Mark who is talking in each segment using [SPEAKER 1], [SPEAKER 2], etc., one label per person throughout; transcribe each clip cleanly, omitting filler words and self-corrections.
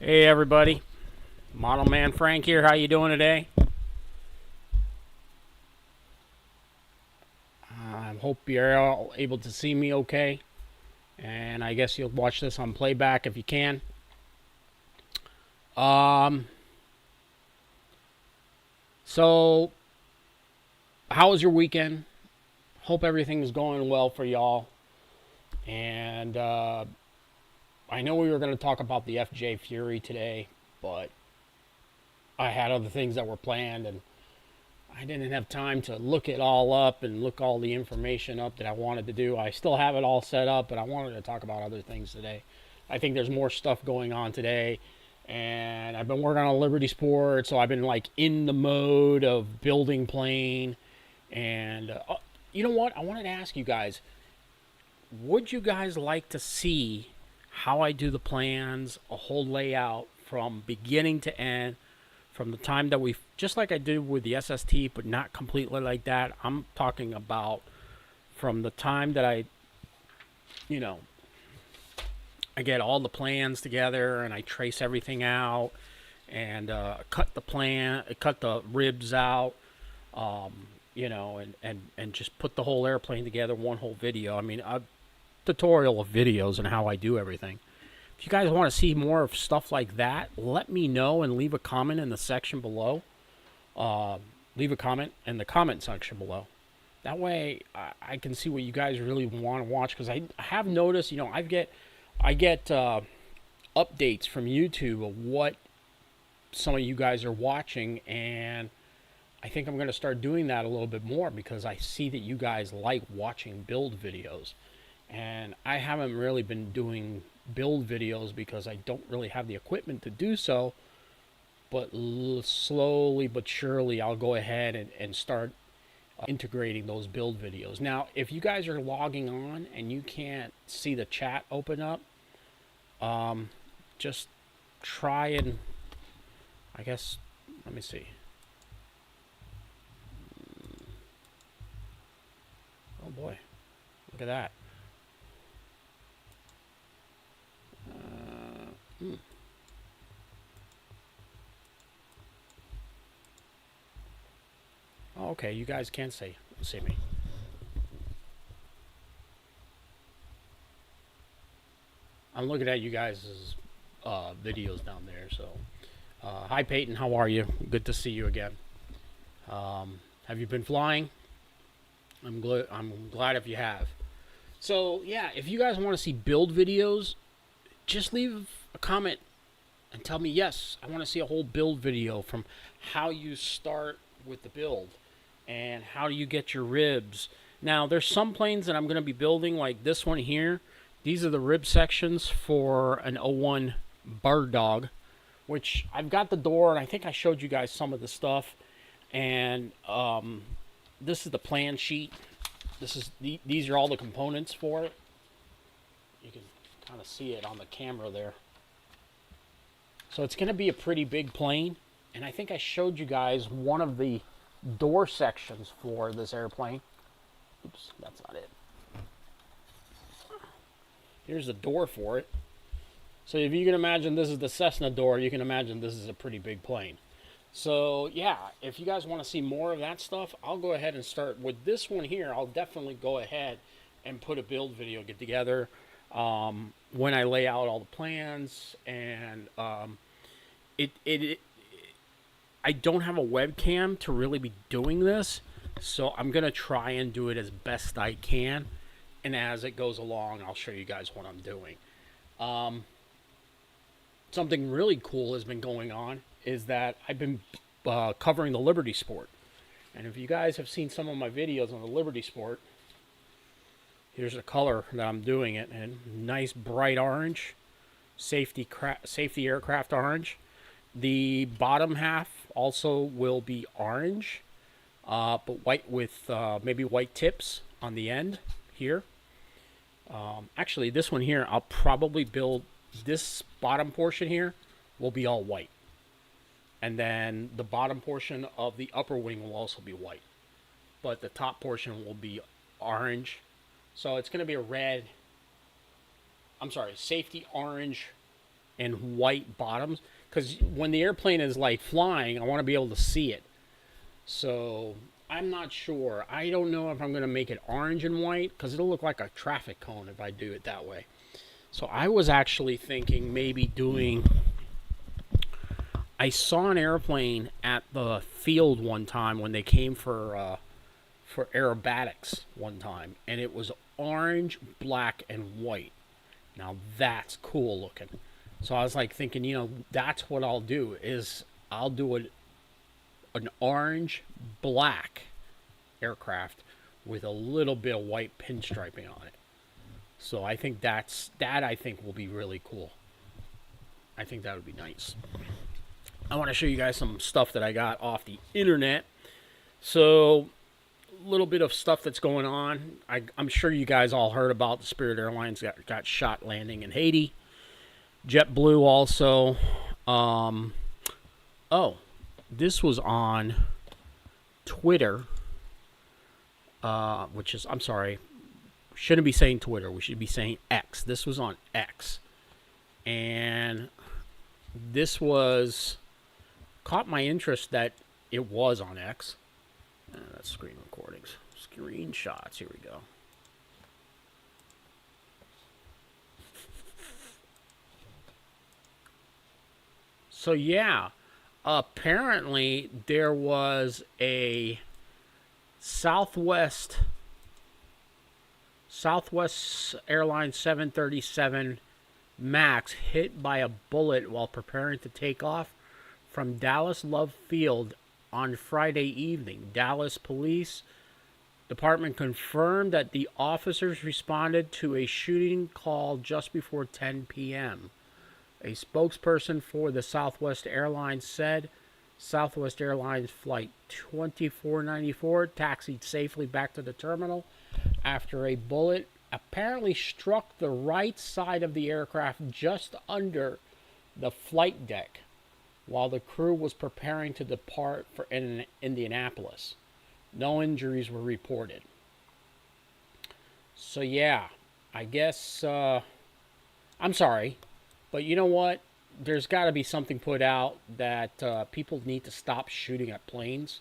[SPEAKER 1] Hey everybody, Model Man Frank here. How you doing today? I hope you're all able to see me okay. And I guess you'll watch this on playback if you can. Um, so how was your weekend? Hope everything's going well for y'all. And I know we were going to talk about the FJ Fury today, but I had other things that were planned, and I didn't have time to look it all up and look all the information up that I wanted to do. I still have it all set up, but I wanted to talk about other things today. I think there's more stuff going on today, and I've been working on Liberty Sport, so I've been like in the mode of building plane. And you know what? I wanted to ask you guys: would you guys like to see how I do the plans, a whole layout from beginning to end? From the time that we, just like I did with the SST, but not completely like that. I'm talking about from the time that you know, I get all the plans together and I trace everything out and cut the ribs out, and just put the whole airplane together, one whole video. I mean, a tutorial of videos and how I do everything. If you guys want to see more of stuff like that, let me know and leave a comment in the section below. Leave a comment in the comment section below. That way, I can see what you guys really want to watch. Because I have noticed, I get updates from YouTube of what some of you guys are watching, and I think I'm going to start doing that a little bit more because I see that you guys like watching build videos, and I haven't really been doing build videos because I don't really have the equipment to do so. But slowly but surely, I'll go ahead and start integrating those build videos. Now, if you guys are logging on and you can't see the chat open up, just try and, I guess, let me see. Oh boy, look at that. Hmm. Oh, okay, you guys can see me. I'm looking at you guys' videos down there. So, hi Peyton, how are you? Good to see you again. Have you been flying? I'm glad if you have. So yeah, if you guys want to see build videos, just leave a comment and tell me yes. I want to see a whole build video from how you start with the build and how do you get your ribs. Now, there's some planes that I'm going to be building, like this one here. These are the rib sections for an O1 Bird Dog, which I've got the door, and I think I showed you guys some of the stuff. And this is the plan sheet. These are all the components for it. You can kind of see it on the camera there. So it's going to be a pretty big plane, and I think I showed you guys one of the door sections for this airplane. Oops, that's not it. Here's the door for it. So if you can imagine this is the Cessna door, you can imagine this is a pretty big plane. So yeah, if you guys want to see more of that stuff, I'll go ahead and start with this one here. I'll definitely go ahead and put a build video get together when I lay out all the plans. And I don't have a webcam to really be doing this, so I'm gonna try and do it as best I can. And as it goes along, I'll show you guys what I'm doing. Something really cool has been going on is that I've been covering the Liberty Sport. And if you guys have seen some of my videos on the Liberty Sport, here's the color that I'm doing it in. Nice bright orange, safety aircraft orange. The bottom half also will be orange, but white with maybe white tips on the end here. Actually, this one here, I'll probably build this bottom portion here will be all white. And then the bottom portion of the upper wing will also be white. But the top portion will be orange. So it's going to be a safety orange and white bottoms. Because when the airplane is like flying, I want to be able to see it. So I'm not sure. I don't know if I'm going to make it orange and white because it'll look like a traffic cone if I do it that way. So I was actually thinking maybe doing. I saw an airplane at the field one time when they came for aerobatics one time, and it was orange, black, and white. Now that's cool looking. So I was like thinking, that's what I'll do is I'll do an orange black aircraft with a little bit of white pinstriping on it. So I think that I think will be really cool. I think that would be nice. I want to show you guys some stuff that I got off the internet. So a little bit of stuff that's going on. I'm sure you guys all heard about the Spirit Airlines got shot landing in Haiti. JetBlue also. This was on Twitter, which is, I'm sorry, shouldn't be saying Twitter. We should be saying X. This was on X. And this caught my interest that it was on X. That's screen recordings. Screenshots. Here we go. So, yeah. Apparently, there was a Southwest Airlines 737 MAX hit by a bullet while preparing to take off from Dallas Love Field on Friday evening. Dallas Police Department confirmed that the officers responded to a shooting call just before 10 p.m. A spokesperson for the Southwest Airlines said Southwest Airlines Flight 2494 taxied safely back to the terminal after a bullet apparently struck the right side of the aircraft just under the flight deck while the crew was preparing to depart for Indianapolis. No injuries were reported. So yeah, I guess, I'm sorry, but you know what? There's got to be something put out that people need to stop shooting at planes.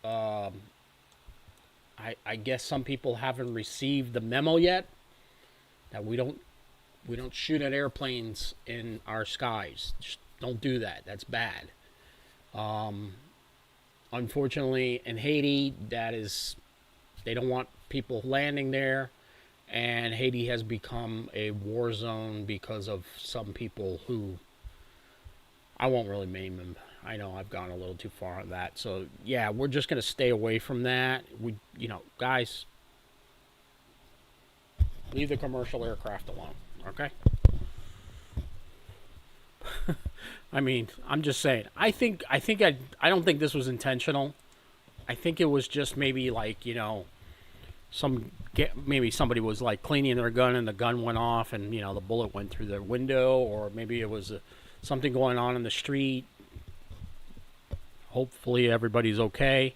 [SPEAKER 1] I guess some people haven't received the memo yet that we don't shoot at airplanes in our skies. Just don't do that. That's bad. Unfortunately, in Haiti, they don't want people landing there, and Haiti has become a war zone because of some people who, I won't really name them. I know I've gone a little too far on that. So, yeah, we're just going to stay away from that. Guys, leave the commercial aircraft alone, okay? I mean, I'm just saying. I don't think this was intentional. I think it was just maybe like, maybe somebody was like cleaning their gun and the gun went off and, the bullet went through their window, or maybe it was something going on in the street. Hopefully everybody's okay.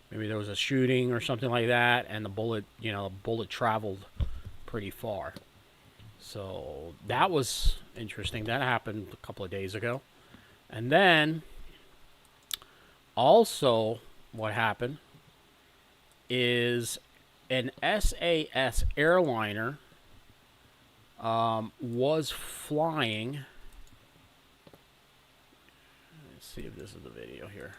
[SPEAKER 1] Maybe there was a shooting or something like that, and the bullet traveled pretty far. So that was interesting. That happened a couple of days ago. And then also what happened is an SAS airliner was flying. Let's see if this is the video here.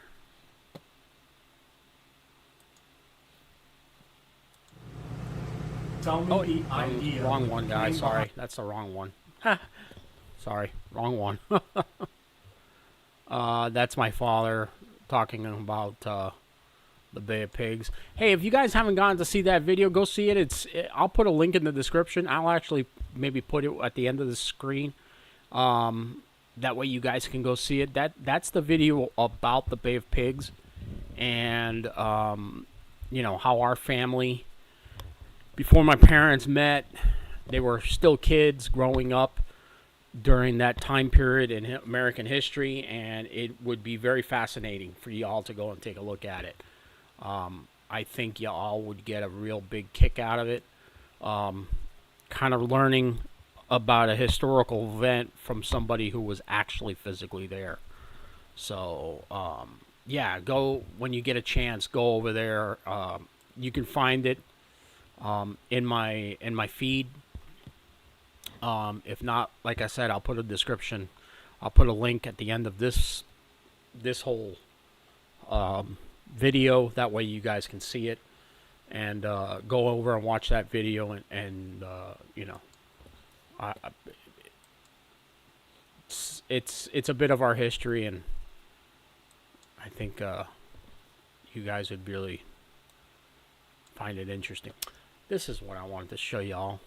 [SPEAKER 2] Tell me the idea.
[SPEAKER 1] Wrong one, guys. Sorry. That's the wrong one. Sorry. Wrong one. That's my father talking about the Bay of Pigs. Hey, if you guys haven't gotten to see that video, go see it. I'll put a link in the description. I'll actually maybe put it at the end of the screen. That way you guys can go see it. That's the video about the Bay of Pigs. And, how our family, before my parents met, they were still kids growing up during that time period in American history, and it would be very fascinating for y'all to go and take a look at it. I think y'all would get a real big kick out of it. Kind of learning about a historical event from somebody who was actually physically there. So, yeah, go when you get a chance. Go over there. You can find it in my feed. If not, like I said, I'll put a description. I'll put a link at the end of this whole video. That way, you guys can see it and go over and watch that video. And you know, I, it's a bit of our history, and I think you guys would really find it interesting. This is what I wanted to show y'all.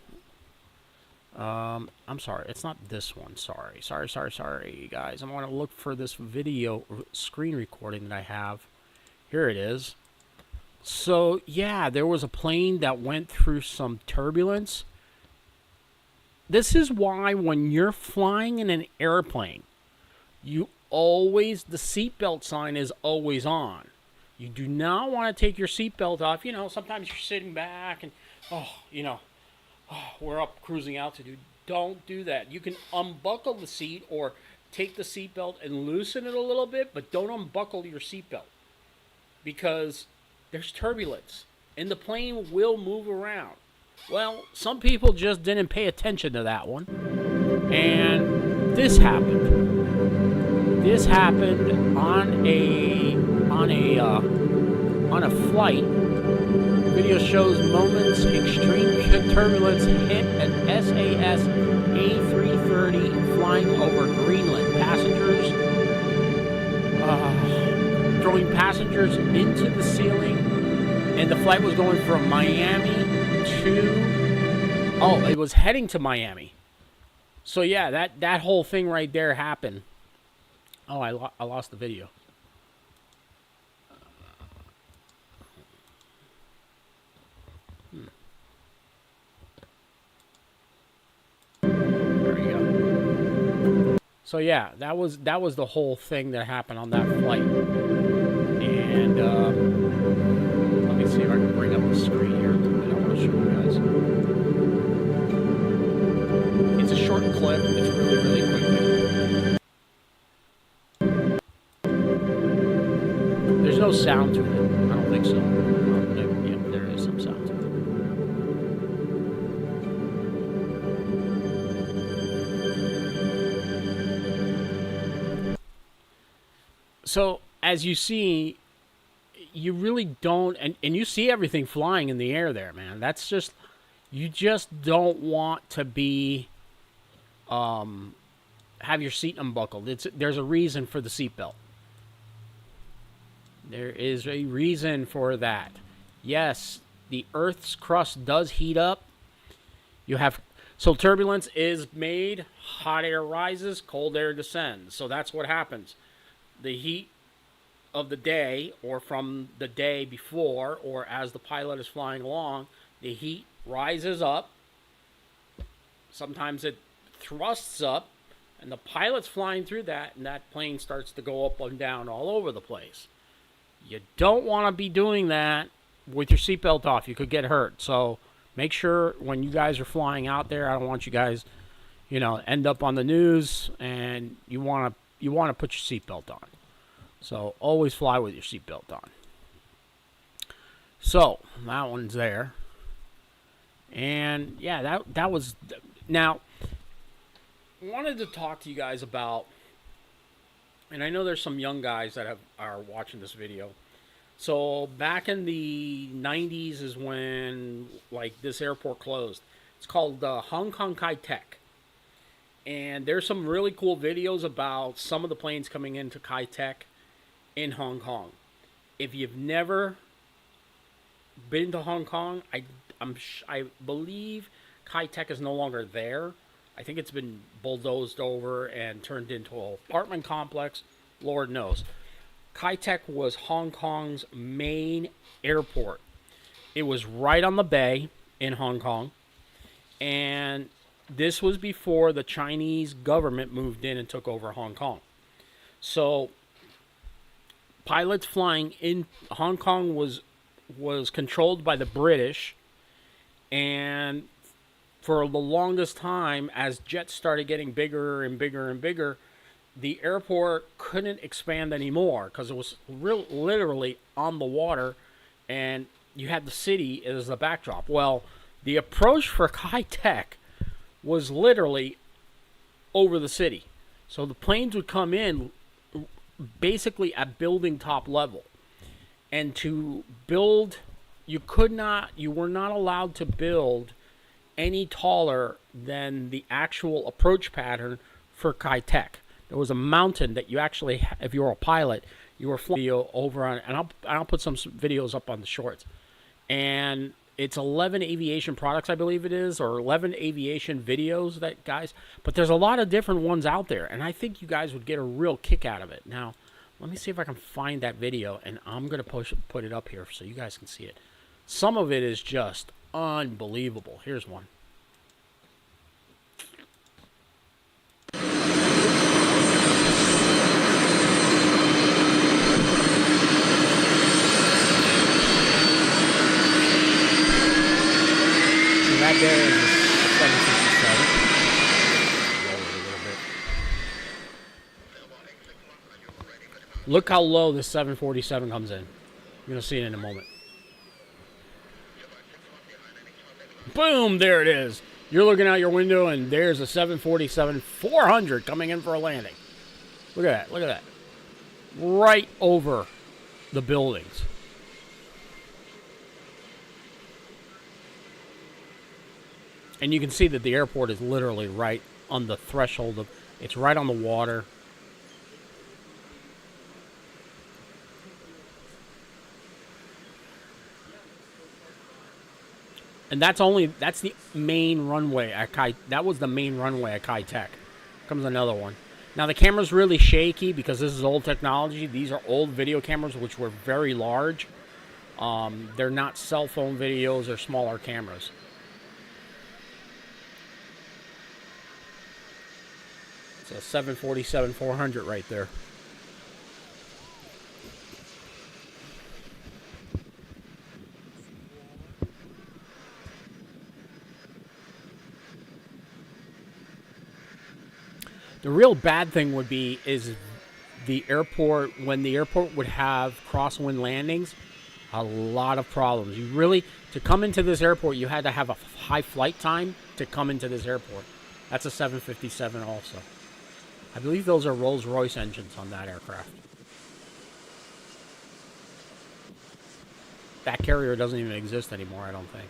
[SPEAKER 1] I'm sorry, it's not this one. Sorry, guys. I want to look for this video screen recording that I have. Here it is. So, yeah, there was a plane that went through some turbulence. This is why when you're flying in an airplane, the seatbelt sign is always on. You do not want to take your seatbelt off. You know, sometimes you're sitting back and, we're up cruising altitude. Don't do that. You can unbuckle the seat or take the seatbelt and loosen it a little bit, but don't unbuckle your seatbelt because there's turbulence and the plane will move around. Well, some people just didn't pay attention to that one, and this happened. This happened on a flight. Video shows moments extreme turbulence hit an SAS A330 flying over Greenland. Passengers throwing passengers into the ceiling, and the flight was going from Miami to... Oh, it was heading to Miami. So yeah, that whole thing right there happened. Oh, I lost the video. There we go. So yeah, that was the whole thing that happened on that flight. And let me see if I can bring up the screen here a little bit. I want to show you guys. It's a short clip. It's really quick. There's no sound to it. I don't think so. Yeah, there is some sound to it. So, as you see, you really don't, and you see everything flying in the air there, man. That's just, you just don't want to be, have your seat unbuckled. There's a reason for the seatbelt. There is a reason for that. Yes, the Earth's crust does heat up. So turbulence is made, hot air rises, cold air descends. So that's what happens. The heat of the day, or from the day before, or as the pilot is flying along, the heat rises up. Sometimes it thrusts up, and the pilot's flying through that, and that plane starts to go up and down all over the place. You don't want to be doing that with your seatbelt off. You could get hurt. So make sure when you guys are flying out there, I don't want you guys, end up on the news, and you want to put your seatbelt on. So always fly with your seatbelt on. So that one's there. And yeah, that was... Now, I wanted to talk to you guys about, and I know there's some young guys that are watching this video. So back in the 90s is when this airport closed. It's called Hong Kong Kai Tak. And there's some really cool videos about some of the planes coming into Kai Tak in Hong Kong. If you've never been to Hong Kong, I believe Kai Tak is no longer there. I think it's been bulldozed over and turned into an apartment complex. Lord knows. Kai Tak was Hong Kong's main airport. It was right on the bay in Hong Kong. And this was before the Chinese government moved in and took over Hong Kong. So pilots flying in Hong Kong was controlled by the British, and for the longest time, as jets started getting bigger and bigger and bigger, the airport couldn't expand anymore because it was literally on the water, and you had the city as the backdrop. Well, the approach for Kai Tak was literally over the city. So the planes would come in basically at building top level. And to build, you were not allowed to build any taller than the actual approach pattern for Kai Tak. There was a mountain that you actually, if you were a pilot, you were flying over on, and I'll put some videos up on the shorts. And it's 11 aviation products, I believe it is, or 11 aviation videos that guys, but there's a lot of different ones out there, and I think you guys would get a real kick out of it. Now, let me see if I can find that video, and I'm going to put it up here so you guys can see it. Some of it is just unbelievable. Here's one. That there is a 757. Lower it a little bit. Look how low this 747 comes in. You're going to see it in a moment. Boom, there it is. You're looking out your window, and there's a 747-400 coming in for a landing. Look at that. Look at that. Right over the buildings. And you can see that the airport is literally right on the threshold of, it's right on the water. And that's the main runway at that was the main runway at Kai Tak. Comes another one. Now the camera's really shaky because this is old technology. These are old video cameras which were very large. They're not cell phone videos or smaller cameras. A 747-400 right there. The real bad thing would be is the airport, when the airport would have crosswind landings, a lot of problems. You really, to come into this airport, you had to have a high flight time to come into this airport. That's a 757 also. I believe those are Rolls-Royce engines on that aircraft. That carrier doesn't even exist anymore, I don't think.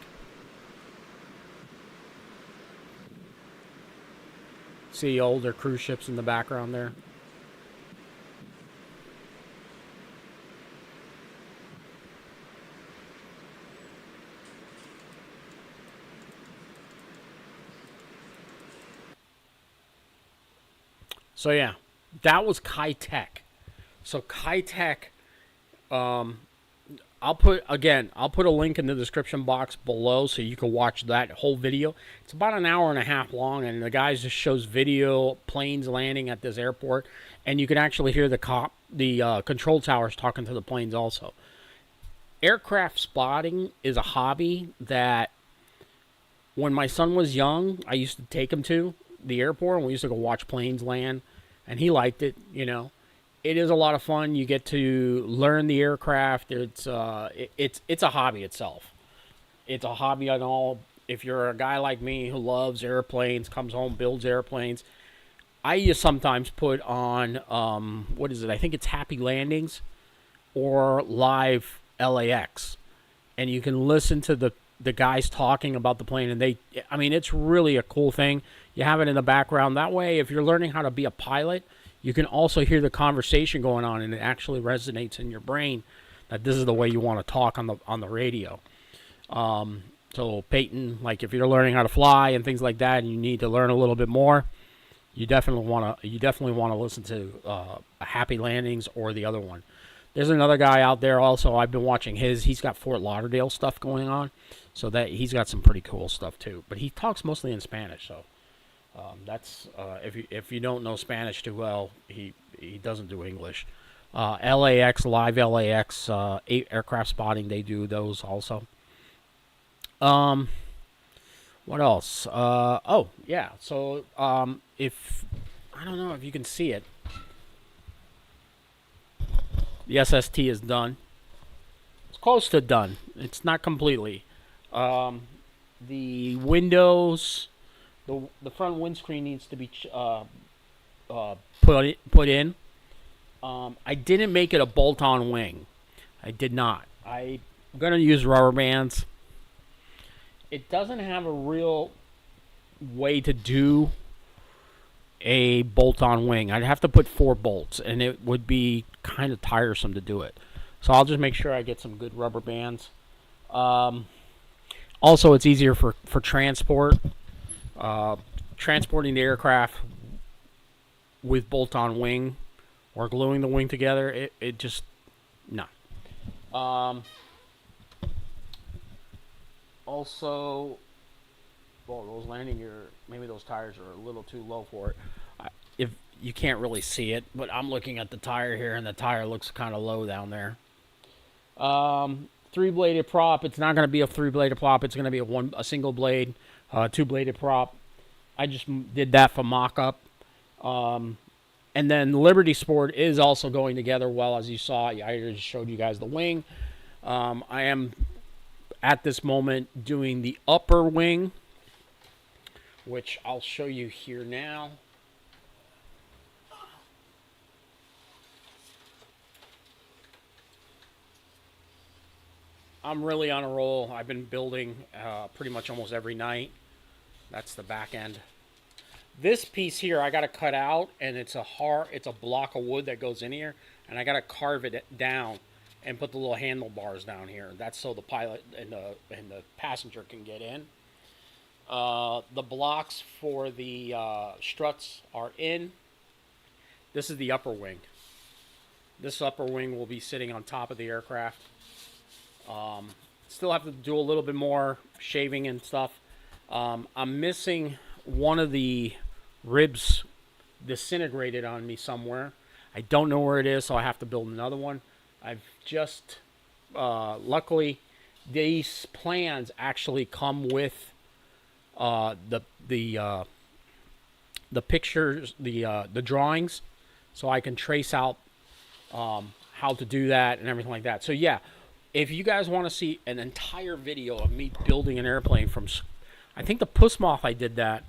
[SPEAKER 1] See older cruise ships in the background there? So yeah, that was Kai Tak. So Kai Tak, I'll put a link in the description box below so you can watch that whole video. It's about an hour and a half long, and the guy just shows video, planes landing at this airport, and you can actually hear the control towers talking to the planes also. Aircraft spotting is a hobby that when my son was young, I used to take him to the airport, and we used to go watch planes land, and he liked it, you know. It is a lot of fun. You get to learn the aircraft. It's a hobby itself. It's a hobby on all. If you're a guy like me who loves airplanes, comes home, builds airplanes, I just sometimes put on, what is it? I think it's Happy Landings or Live LAX. And you can listen to the guys talking about the plane. And it's really a cool thing. You have it in the background. That way, if you're learning how to be a pilot, you can also hear the conversation going on, and it actually resonates in your brain that this is the way you want to talk on the radio. So Peyton, like if you're learning how to fly and things like that, and you need to learn a little bit more, you definitely want to listen to Happy Landings or the other one. There's another guy out there also. I've been watching his. He's got Fort Lauderdale stuff going on, so that he's got some pretty cool stuff too. But he talks mostly in Spanish, so. That's if you don't know Spanish too well, he doesn't do English. LAX, Live LAX, aircraft spotting, they do those also. What else? Oh yeah. So if I don't know if you can see it, the SST is done. It's close to done. It's not completely. Um, the windows, the front windscreen needs to be put in. I didn't make it a bolt-on wing. I did not. I'm gonna use rubber bands. It doesn't have a real way to do a bolt-on wing. I'd have to put 4 bolts, and it would be kind of tiresome to do it. So I'll just make sure I get some good rubber bands. Um, Also, it's easier for transport. Transporting the aircraft with bolt-on wing or gluing the wing together, it just no. Um, Also, well, those landing gear, maybe those tires are a little too low for it. If you can't really see it, but I'm looking at the tire here, and the tire looks kind of low down there. 3-bladed prop. It's not going to be a 3-bladed prop. It's going to be a single blade, 2-bladed prop. I just did that for mock-up. And then Liberty Sport is also going together well, as you saw. I just showed you guys the wing. I am at this moment doing the upper wing, which I'll show you here now. I'm really on a roll. I've been building pretty much almost every night. That's the back end. This piece here I got to cut out, and it's a block of wood that goes in here, and I got to carve it down and put the little handlebars down here. That's so the pilot and the passenger can get in. The blocks for the struts are in. This is the upper wing. This upper wing will be sitting on top of the aircraft. Still have to do a little bit more shaving and stuff. I'm missing one of the ribs disintegrated on me somewhere. I don't know where it is, so I have to build another one. I've just luckily these plans actually come with the pictures, the drawings, so I can trace out how to do that and everything like that. So yeah, if you guys want to see an entire video of me building an airplane from, I think the Puss Moth I did that.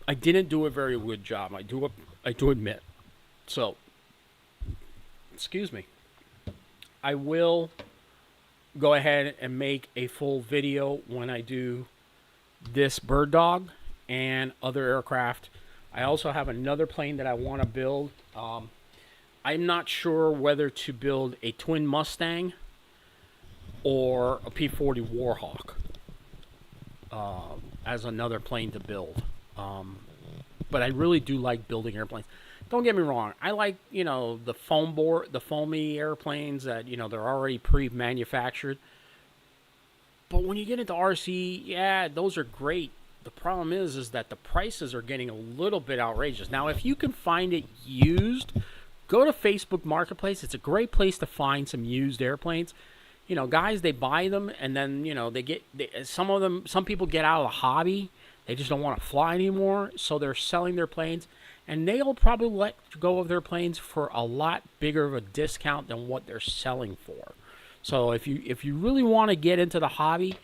[SPEAKER 1] I didn't do a very good job. I do admit. So, excuse me. I will go ahead and make a full video when I do this Bird Dog and other aircraft. I also have another plane that I want to build. I'm not sure whether to build a twin Mustang or a P-40 Warhawk as another plane to build. But I really do like building airplanes. Don't get me wrong. I like, the foamy airplanes that, they're already pre-manufactured. But when you get into RC, yeah, those are great. The problem is that the prices are getting a little bit outrageous. Now, if you can find it used, go to Facebook Marketplace. It's a great place to find some used airplanes. Guys, they buy them, and then, some people get out of the hobby. They just don't want to fly anymore, so they're selling their planes, and they'll probably let go of their planes for a lot bigger of a discount than what they're selling for. So if you really want to get into the hobby,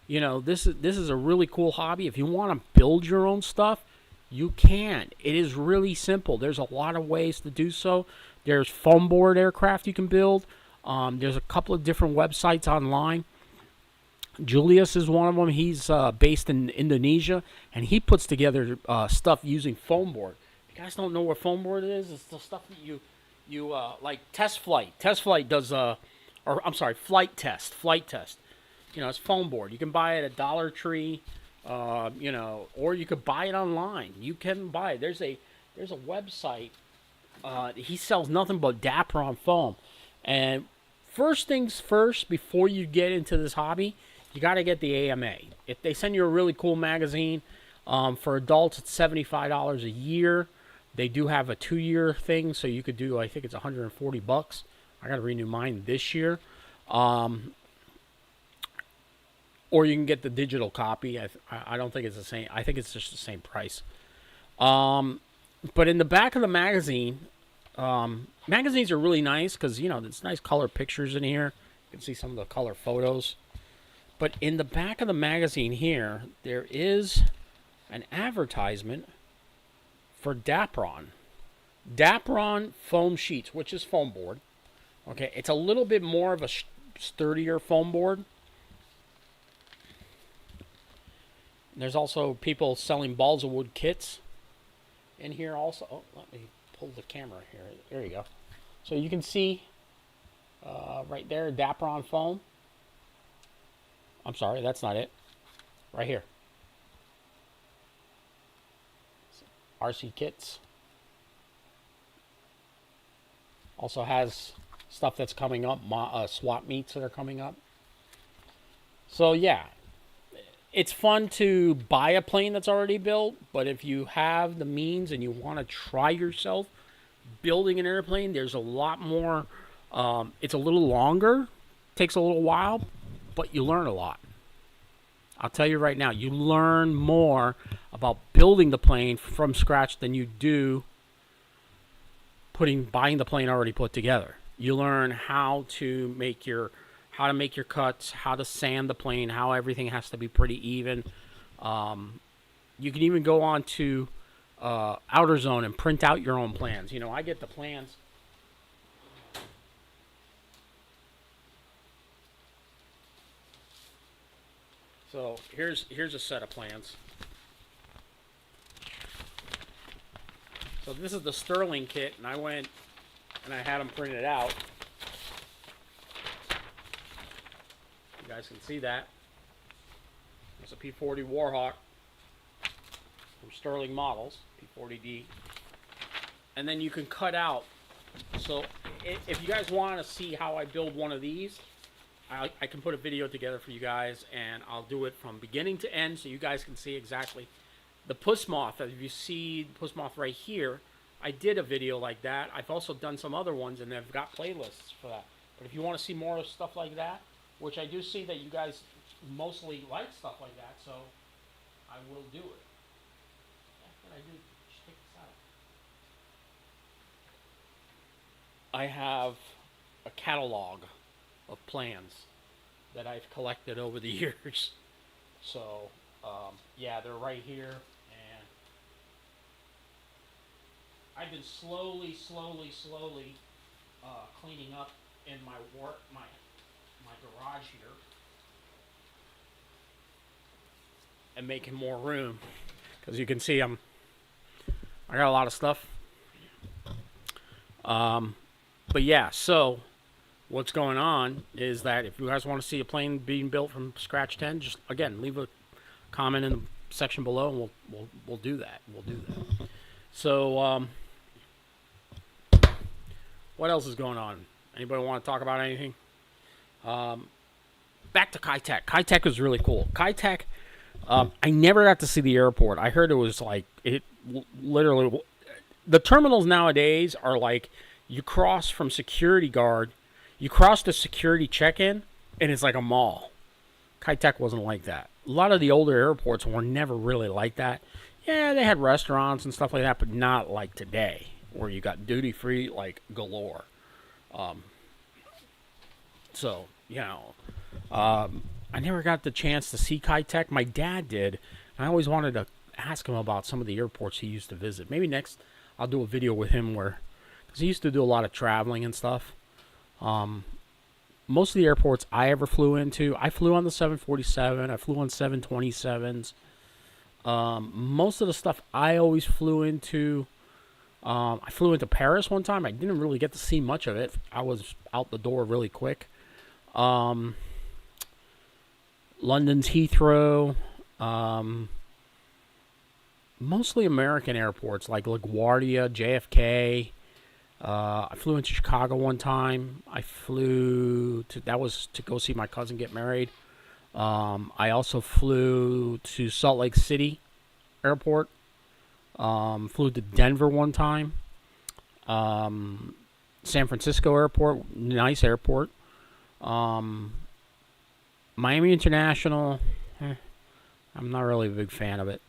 [SPEAKER 1] this is a really cool hobby. If you want to build your own stuff, you can. It is really simple. There's a lot of ways to do so. There's foam board aircraft you can build. There's a couple of different websites online. Julius is one of them. He's based in Indonesia, and he puts together stuff using foam board. If you guys don't know what foam board is, it's the stuff that you like test flight. Test flight does flight test. Flight test. It's foam board. You can buy it at Dollar Tree, or you could buy it online. You can buy it. There's a website. He sells nothing but Dapron foam. And first things first, before you get into this hobby, you got to get the AMA. If they send you a really cool magazine, for adults, it's $75 a year. They do have a 2-year thing, so you could do, I think it's $140. I got to renew mine this year. or you can get the digital copy. I don't think it's the same. I think it's just the same price. But in the back of the magazine, magazines are really nice because, there's nice color pictures in here. You can see some of the color photos. But in the back of the magazine here, there is an advertisement for Dapron. Dapron foam sheets, which is foam board. Okay, it's a little bit more of a sturdier foam board. There's also people selling balls of wood kits in here also. Oh, let me pull the camera here. There you go. So you can see right there, Dapron foam. I'm sorry, that's not it. Right here. RC kits. Also has stuff that's coming up, swap meets that are coming up. So yeah, it's fun to buy a plane that's already built, but if you have the means and you want to try yourself building an airplane, there's a lot more. It's a little longer, takes a little while, but you learn a lot. I'll tell you right now, you learn more about building the plane from scratch than you do buying the plane already put together. You learn how to make your cuts, how to sand the plane, how everything has to be pretty even. You can even go on to AutoZone and print out your own plans. I get the plans. So here's a set of plans. So this is the Sterling kit, and I went and I had them printed out. You guys can see that. It's a P-40 Warhawk from Sterling Models, P-40D. And then you can cut out. So if you guys want to see how I build one of these, I can put a video together for you guys, and I'll do it from beginning to end so you guys can see exactly. The Puss Moth, if you see Puss Moth right here, I did a video like that. I've also done some other ones, and I've got playlists for that. But if you want to see more stuff like that, which I do see that you guys mostly like stuff like that, so I will do it. What I do? Just take this out. I have a catalog of plans that I've collected over the years. So, yeah, they're right here, and I've been slowly cleaning up in my garage here and making more room, because you can see I got a lot of stuff. But yeah, so what's going on is that if you guys want to see a plane being built from scratch 10, just again leave a comment in the section below, and we'll do that. So what else is going on? Anybody want to talk about anything? Back to Kitech. Kitech was really cool. Kitech, I never got to see the airport. I heard it was like literally. The terminals nowadays are like you cross from security guard. You cross the security check-in, and it's like a mall. Kitech wasn't like that. A lot of the older airports were never really like that. Yeah, they had restaurants and stuff like that, but not like today, where you got duty-free like galore. So, I never got the chance to see Kitech. My dad did, and I always wanted to ask him about some of the airports he used to visit. Maybe next I'll do a video with him because he used to do a lot of traveling and stuff. Most of the airports I ever flew into, I flew on the 747. I flew on 727s. Most of the stuff I always flew into, I flew into Paris one time. I didn't really get to see much of it. I was out the door really quick. London's Heathrow. Mostly American airports like LaGuardia, JFK. I flew into Chicago one time. That was to go see my cousin get married. I also flew to Salt Lake City Airport. Flew to Denver one time. San Francisco Airport, nice airport. Miami International, I'm not really a big fan of it.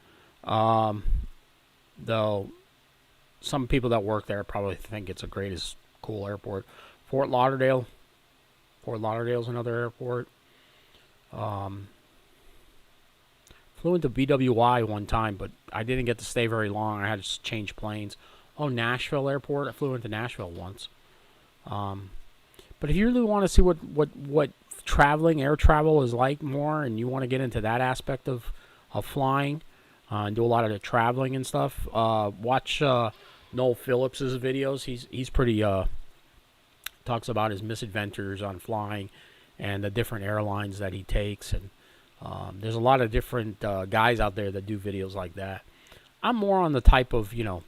[SPEAKER 1] Though some people that work there probably think it's a greatest cool airport. Fort Lauderdale's another airport. Flew into BWI one time, but I didn't get to stay very long. I had to change planes. Oh, Nashville Airport. I flew into Nashville once. But if you really want to see what air travel is like more, and you want to get into that aspect of flying, and do a lot of the traveling and stuff, watch Noel Phillips's videos. He's pretty talks about his misadventures on flying and the different airlines that he takes, and there's a lot of different guys out there that do videos like that. I'm more on the type of you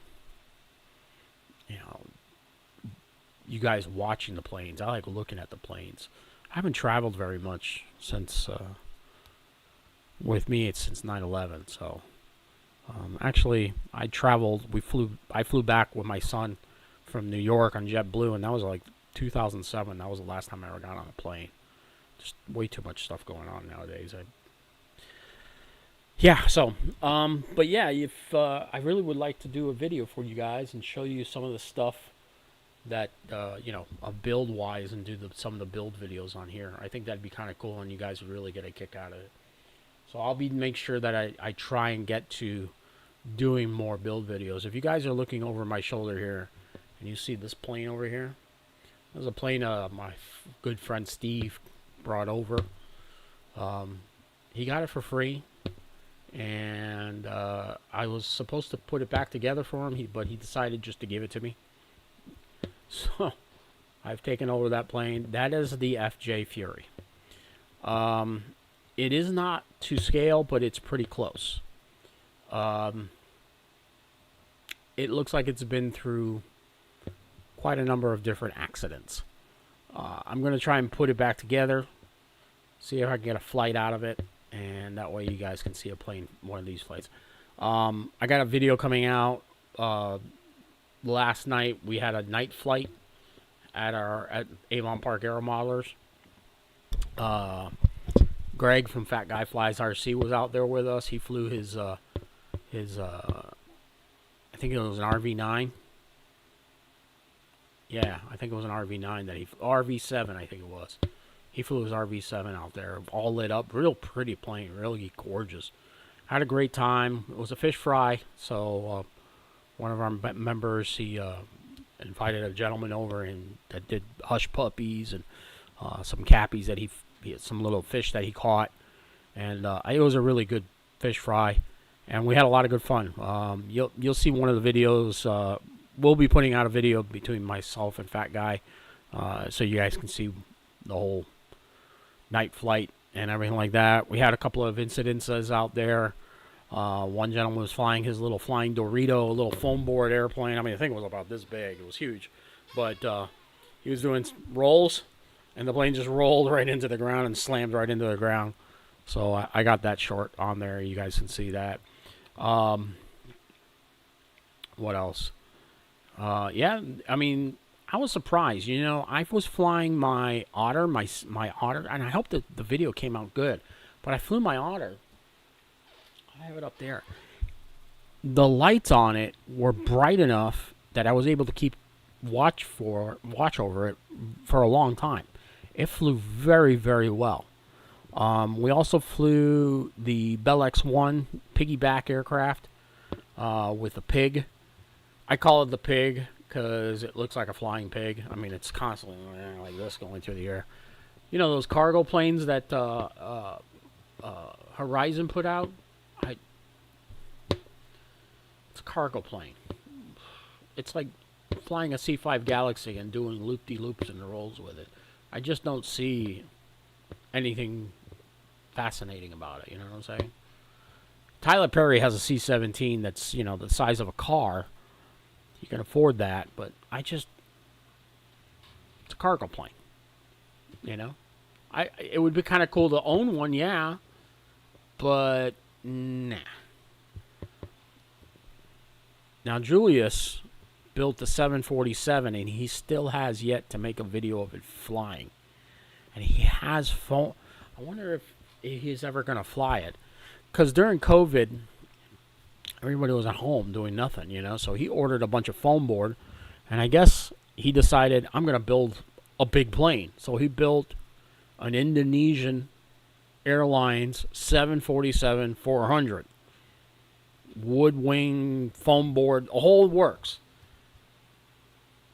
[SPEAKER 1] guys watching the planes. I like looking at the planes. I haven't traveled very much since with me it's since 9/11. So actually I traveled. I flew back with my son from New York on JetBlue, and that was like 2007. That was the last time I ever got on a plane. Just way too much stuff going on nowadays. But yeah, if I really would like to do a video for you guys and show you some of the stuff that build wise, and do some of the build videos on here. I think that'd be kind of cool, and you guys would really get a kick out of it. So I'll make sure that I try and get to doing more build videos. If you guys are looking over my shoulder here and you see this plane over here, there's a plane my good friend Steve brought over. He got it for free, and I was supposed to put it back together for him, but he decided just to give it to me. So I've taken over that plane. That is the FJ Fury. It is not to scale, but it's pretty close. It looks like it's been through quite a number of different accidents. I'm going to try and put it back together, see if I can get a flight out of it, and that way you guys can see a plane, one of these flights. I got a video coming out. Last night we had a night flight at Avon Park Aero Modelers. Greg from Fat Guy Flies RC was out there with us. He flew his I think it was an RV9. Yeah, I think it was an RV9 RV7 I think it was. He flew his RV7 out there, all lit up, real pretty plane, really gorgeous. Had a great time. It was a fish fry, so one of our members, he invited a gentleman over and that did hush puppies and some cappies that he had some little fish that he caught, and it was a really good fish fry, and we had a lot of good fun. You'll see one of the videos. We'll be putting out a video between myself and Fat Guy, so you guys can see the whole night flight and everything like that. We had a couple of incidences out there. One gentleman was flying his little Flying Dorito, a little foam board airplane. I mean, I think it was about this big. It was huge. But he was doing rolls, and the plane just rolled right into the ground and slammed right into the ground. So I got that short on there. You guys can see that. What else? Yeah, I mean, I was surprised. I was flying my Otter, my Otter, and I hope that the video came out good. But I flew my Otter. I have it up there. The lights on it were bright enough that I was able to keep watch over it for a long time. It flew very, very well. We also flew the Bell X-1 piggyback aircraft with a pig. I call it the pig because it looks like a flying pig. I mean, it's constantly like this going through the air. You know those cargo planes that Horizon put out? It's a cargo plane. It's like flying a C-5 Galaxy and doing loop-de-loops and rolls with it. I just don't see anything fascinating about it, you know what I'm saying? Tyler Perry has a C-17 that's, the size of a car. You can afford that, but it's a cargo plane, It would be kind of cool to own one, yeah, but nah. Now, Julius built the 747, and he still has yet to make a video of it flying. And he has phone. wonder if he's ever going to fly it. Because during COVID, everybody was at home doing nothing, you know. So he ordered a bunch of foam board, and I guess he decided, I'm going to build a big plane. So he built an Indonesian Airlines 747-400. Wood wing, foam board, the whole works.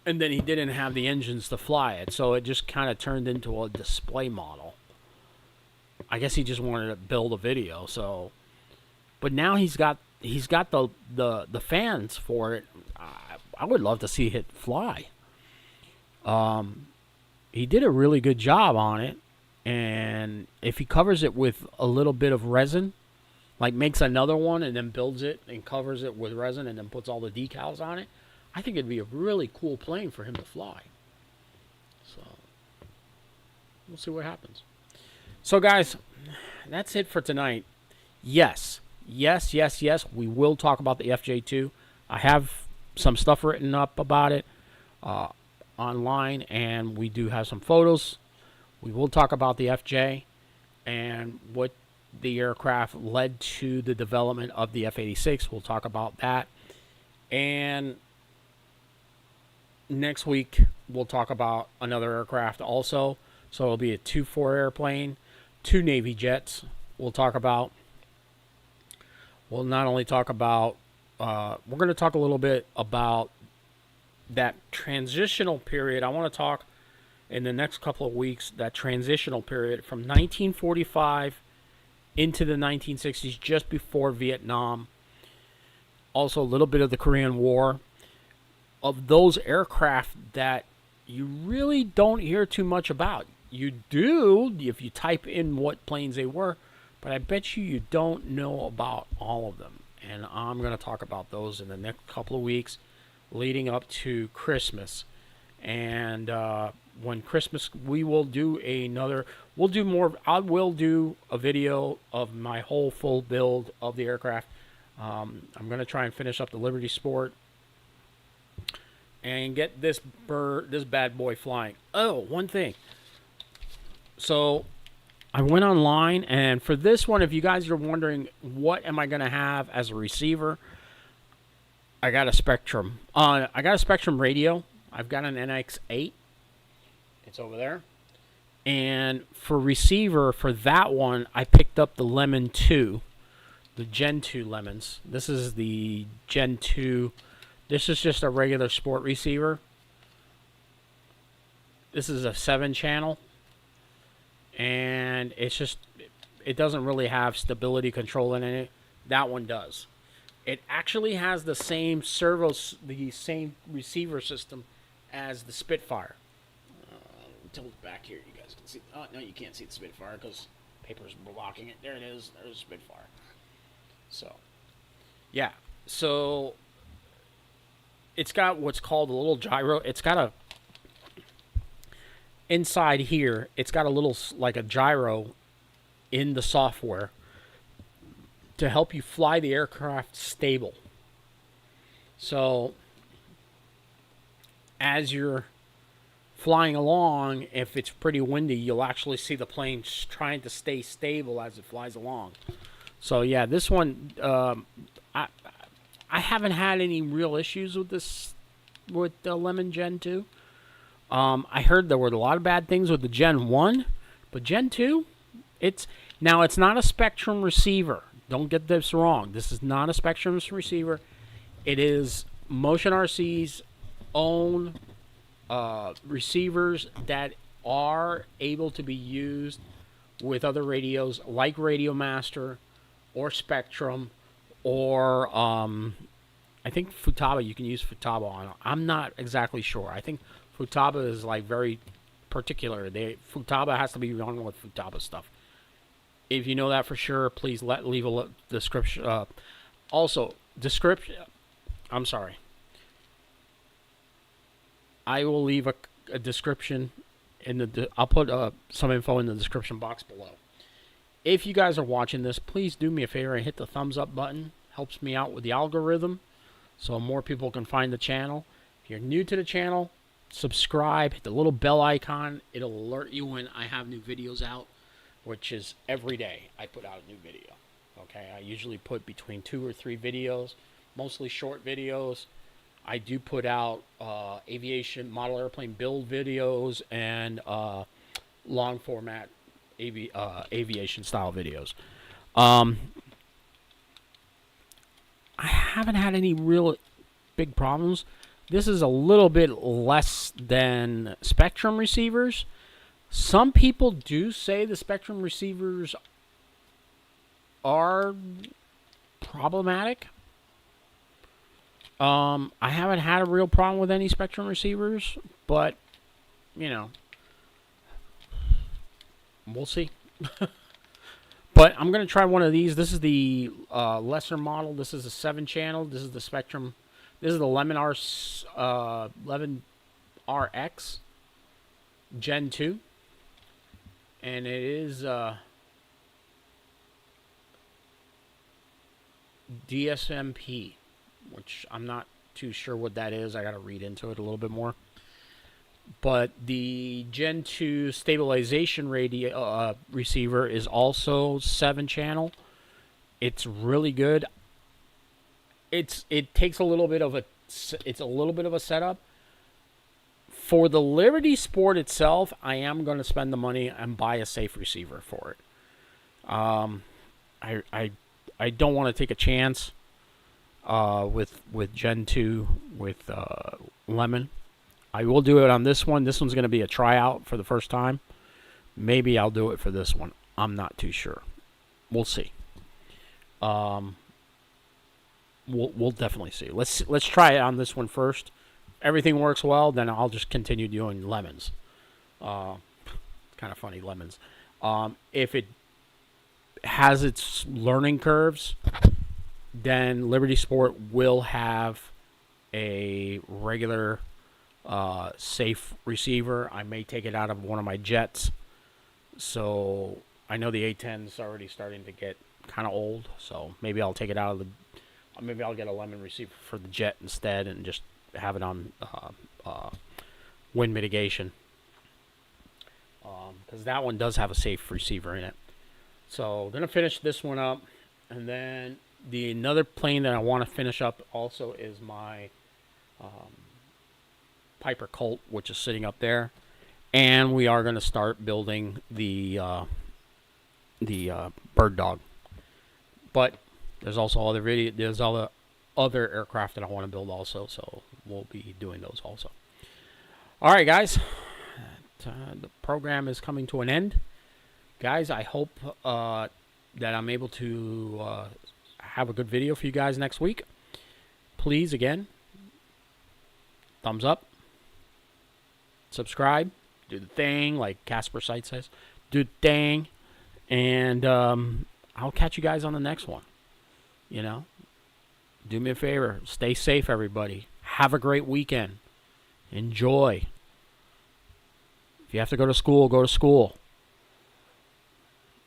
[SPEAKER 1] And then he didn't have the engines to fly it, so it just kind of turned into a display model. I guess he just wanted to build a video, so. But now he's got the fans for it. I would love to see it fly. He did a really good job on it, and if he covers it with a little bit of resin, like makes another one and then builds it and covers it with resin and then puts all the decals on it, I think it'd be a really cool plane for him to fly. So we'll see what happens. So guys, that's it for tonight. Yes, we will talk about the FJ2. I have some stuff written up about it online, and we do have some photos. We will talk about the FJ and what the aircraft led to the development of the F-86. We'll talk about that. And next week, we'll talk about another aircraft also. So it'll be a 2-4 airplane, 2 Navy jets. We'll talk about. We'll not only talk about. We're going to talk a little bit about that transitional period. I want to talk in the next couple of weeks, that transitional period from 1945 into the 1960s, just before Vietnam. Also, a little bit of the Korean War. Of those aircraft that you really don't hear too much about. You do if you type in what planes they were, but I bet you don't know about all of them. And I'm going to talk about those in the next couple of weeks leading up to Christmas. And when Christmas, we will do another, we'll do more, I will do a video of my whole full build of the aircraft. I'm going to try and finish up the Liberty Sport and get this bad boy flying. Oh, one thing. So I went online, and for this one, if you guys are wondering what am I going to have as a receiver, I got a Spectrum. I got a Spectrum radio. I've got an NX8. It's over there. And for receiver, for that one, I picked up the Lemon 2, the Gen 2 Lemons. This is the Gen 2. This is just a regular sport receiver. This is a 7-channel. And it's just, it doesn't really have stability control in it. That one does. It actually has the same the same receiver system as the Spitfire. Tilt it back here, you guys can see. Oh, no, you can't see the Spitfire because paper's blocking it. There it is. There's a Spitfire. So, yeah. So, it's got what's called a little gyro. It's got a, inside here, it's got a little, like a gyro in the software to help you fly the aircraft stable. So, as you're flying along, if it's pretty windy, you'll actually see the plane trying to stay stable as it flies along. So, yeah, this one, I haven't had any real issues with this, with the Lemon Gen 2. I heard there were a lot of bad things with the Gen 1, but Gen 2, it's not a Spectrum receiver. Don't get this wrong. This is not a Spectrum receiver. It is Motion RC's own receivers that are able to be used with other radios like Radio Master or Spectrum or I think Futaba. You can use Futaba on. I'm not exactly sure. I think Futaba is like very particular. Futaba has to be run with Futaba stuff. If you know that for sure, please leave a description. Also, description. I'm sorry. I will leave a description in the. I'll put some info in the description box below. If you guys are watching this, please do me a favor and hit the thumbs up button. Helps me out with the algorithm, so more people can find the channel. If you're new to the channel, subscribe. Hit the little bell icon. It'll alert you when I have new videos out. which is every day I put out a new video. Okay, I usually put between 2 or 3 videos, mostly short videos. I do put out aviation model airplane build videos and long format aviation style videos. I haven't had any real big problems. This is a little bit less than Spectrum receivers. Some people do say the Spectrum receivers are problematic. I haven't had a real problem with any Spectrum receivers, but, you know, we'll see. But I'm going to try one of these. This is the lesser model. This is a 7-channel. This is the Spectrum. This is the Lemon RX Gen 2. And it is DSMP, which I'm not too sure what that is. I got to read into it a little bit more. But the Gen 2 stabilization radio receiver is also 7-channel. It's really good. It takes a little bit of a setup. For the Liberty Sport itself, I am going to spend the money and buy a safe receiver for it. I don't want to take a chance with Gen 2 with Lemon. I will do it on this one. This one's going to be a tryout for the first time. Maybe I'll do it for this one. I'm not too sure. We'll see. We'll definitely see. Let's try it on this one first. Everything works well, then I'll just continue doing lemons. Kind of funny, lemons. If it has its learning curves, then Liberty Sport will have a regular safe receiver. I may take it out of one of my jets. So I know the A10 is already starting to get kind of old. So maybe I'll take it out of the. Maybe I'll get a lemon receiver for the jet instead, and just have it on wind mitigation. Because that one does have a safe receiver in it. So I'm gonna finish this one up, and then another plane that I want to finish up also is my Piper Colt, which is sitting up there, and we are going to start building the Bird Dog. But there's also there's all the other aircraft that I want to build also, so we'll be doing those also. All right, guys, the program is coming to an end, guys. I hope that I'm able to have a good video for you guys next week. Please, again, thumbs up. Subscribe, do the thing, like Casper Sight says. Do the thing, and I'll catch you guys on the next one. You know, do me a favor, stay safe, everybody. Have a great weekend. Enjoy. If you have to go to school, go to school.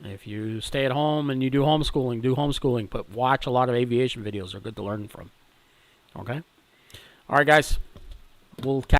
[SPEAKER 1] If you stay at home and you do homeschooling, but watch a lot of aviation videos. They're good to learn from. Okay? All right, guys. We'll catch